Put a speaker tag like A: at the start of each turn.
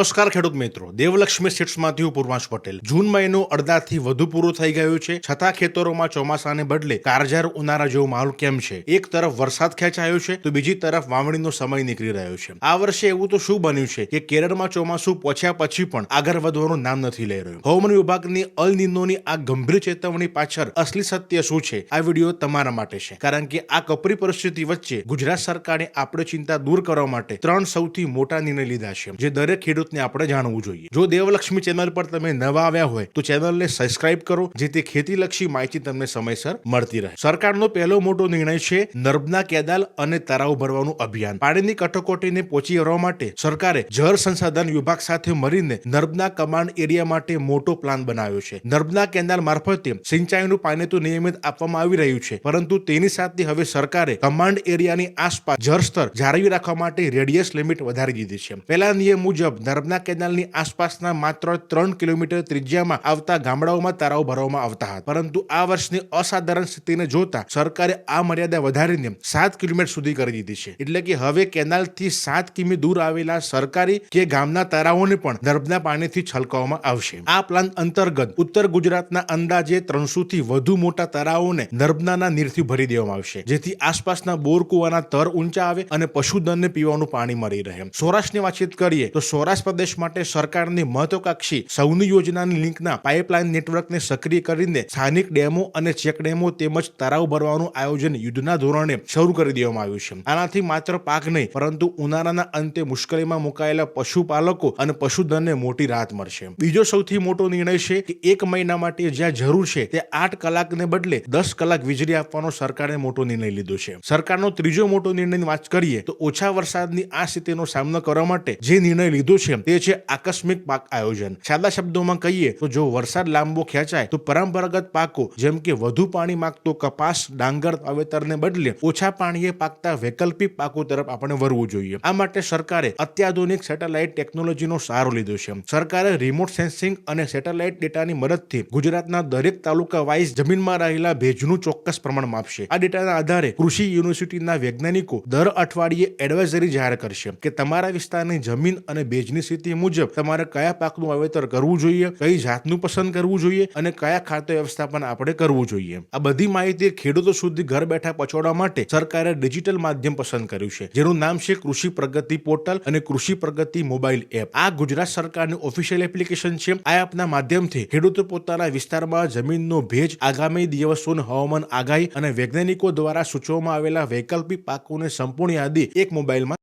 A: નમસ્કાર ખેડૂત મિત્રો, દેવલક્ષ્મી સીડ્સમાંથી હું પૂર્વાંશ પટેલ. જૂન મહિનો અડધાથી વધુ પૂરો થઈ ગયો છે, છતાં ખેતરોમાં ચોમાસાને બદલે કાળઝાળ ઉનાળા જેવો માહોલ કેમ છે? એક તરફ વરસાદ ખેંચાયો છે તો બીજી તરફ વાવણીનો સમય નીકળી રહ્યો છે. આ વર્ષે એવું તો શું બન્યું છે કે કેરળમાં ચોમાસું પહોંચ્યા પછી પણ આગળ વધવાનું નામ નથી લઈ રહ્યું. હવામાન વિભાગની અલ નીનોની આ ગંભીર ચેતવણી પાછળ અસલી સત્ય શું છે? આ વિડીયો તમારા માટે છે, કારણ કે આ કપરી પરિસ્થિતિ વચ્ચે ગુજરાત સરકારે આપણી ચિંતા દૂર કરવા માટે 3 સૌથી મોટા નિર્ણય લીધા છે, જે દરેક ખેડૂત આપણે જાણવું જોઈએ. જો દેવલક્ષ્મી ચેનલ પર તમે નવા આવ્યા હોય તો ચેનલને સબસ્ક્રાઇબ કરો, જેથી ખેતીલક્ષી માહિતી તમને સમયસર મળતી રહે. સરકારનો પહેલો મોટો નિર્ણય છે નર્મદા કેનાલ અને તળાવ ભરવાનું અભિયાન. પાણીની કટોકટીને પહોંચી વળવા માટે સરકારે જળ સંસાધન વિભાગ સાથે મળીને નર્મદા કમાન્ડ એરિયા માટે મોટો પ્લાન બનાવ્યો છે. નર્મદા કેનાલ મારફતે સિંચાઈનું પાણી તો નિયમિત આપવામાં આવી રહ્યું છે, પરંતુ તેની સાથે હવે સરકારે કમાન્ડ એરિયાની આસપાસ જળસ્તર જાળવી રાખવા માટે રેડિયસ લિમિટ વધારી દીધી છે. પહેલા નિયમ મુજબ નર્મદા કેનાલની આસપાસના માત્ર 3 કિલોમીટર ત્રિજ્યામાં આવતા ગામડાઓમાં તળાવ ભરવામાં આવતા હતા, પરંતુ આ વર્ષની અસાધારણ સ્થિતિને જોતા સરકારે આ મર્યાદા વધારીને 7 કિલોમીટર સુધી કરી દીધી છે. એટલે કે હવે કેનાલથી 7 કિમી દૂર આવેલા સરકારી કે ગામના તળાવોને પણ નર્મદા પાણીથી છલકાવવામાં આવશે. આ પ્લાન અંતર્ગત ઉત્તર ગુજરાતના અંદાજે 300 થી વધુ મોટા તળાવોને નર્મદાના નીરથી ભરી દેવામાં આવશે, જેથી આસપાસના બોર કુવાના તર ઊંચા આવે અને પશુધનને પીવાનું પાણી મળી રહે. સૌરાષ્ટ્રની વાતચીત કરીએ તો સૌરાષ્ટ્ર પ્રદેશ માટે સરકારની મહત્વાકાંક્ષી સૌની યોજનાની લિંકના પાઇપલાઇન નેટવર્કને સક્રિય કરીને સ્થાનિક ડેમો અને ચેકડેમો તેમજ તળાવ ભરવાનું આયોજન યુદ્ધના ધોરણે શરૂ કરી દેવામાં આવ્યું છે. આનાથી માત્ર પાક નહીં, પરંતુ ઉનાળાના અંતે મુશ્કેલીમાં મુકાયેલા પશુપાલકો અને પશુધનને મોટી રાહત મળશે. બીજો સૌથી મોટો નિર્ણય છે કે 1 મહિના માટે જ્યાં જરૂર છે તે 8 કલાકને બદલે 10 કલાક વીજળી આપવાનો સરકારે મોટો નિર્ણય લીધો છે. સરકારનો ત્રીજો મોટો નિર્ણયની વાત કરીએ તો ઓછા વરસાદની આ સ્થિતિનો સામનો કરવા માટે જે નિર્ણય લીધો છે તે છે આકસ્મિક પાક આયોજન. સાદા શબ્દોમાં કહીએ તો જો વરસાદ લાંબો ખેંચાય તો પરંપરાગત પાકો જેમ કે વધુ પાણી માંગતો કપાસ, ડાંગર વાવેતરને બદલે ઓછા પાણીએ પાકતા વૈકલ્પિક પાકો તરફ આપણે વળવું જોઈએ. આ માટે સરકારે અત્યાધુનિક સેટેલાઇટ ટેકનોલોજીનો સહારો લીધો છે. સરકારે રિમોટ સેન્સિંગ અને સેટેલાઇટ ડેટાની મદદથી ગુજરાતના દરેક તાલુકા વાઇઝ જમીનમાં રહેલા ભેજનું ચોક્કસ પ્રમાણ માપશે. આ ડેટાના આધારે કૃષિ યુનિવર્સિટીના વૈજ્ઞાનિકો દર અઠવાડિયે એડવાઇઝરી જાહેર કરશે કે તમારા વિસ્તારની જમીન અને ભેજની સ્થિતિ મુજબ તમારે કયા પાકનું વાવેતર કરવું જોઈએ, કઈ જાતનું પસંદ કરવું જોઈએ અને કયા ખાદ્ય વ્યવસ્થાપન આપણે કરવું જોઈએ. આ બધી માહિતી ખેડૂતો સુધી ઘર બેઠા પહોંચાડવા માટે સરકારે ડિજિટલ માધ્યમ પસંદ કર્યું છે, જેનું નામ છે કૃષિ પ્રગતિ પોર્ટલ અને કૃષિ પ્રગતિ મોબાઈલ એપ. આ ગુજરાત સરકારની ઓફિશિયલ એપ્લિકેશન છે. આ એપના માધ્યમથી ખેડૂતો પોતાના વિસ્તારમાં જમીનનો ભેજ, આગામી દિવસોની હવામાન આગાહી અને વૈજ્ઞાનિકો દ્વારા સૂચવવામાં આવેલા વૈકલ્પિક પાકોની સંપૂર્ણ યાદી એક મોબાઈલમાં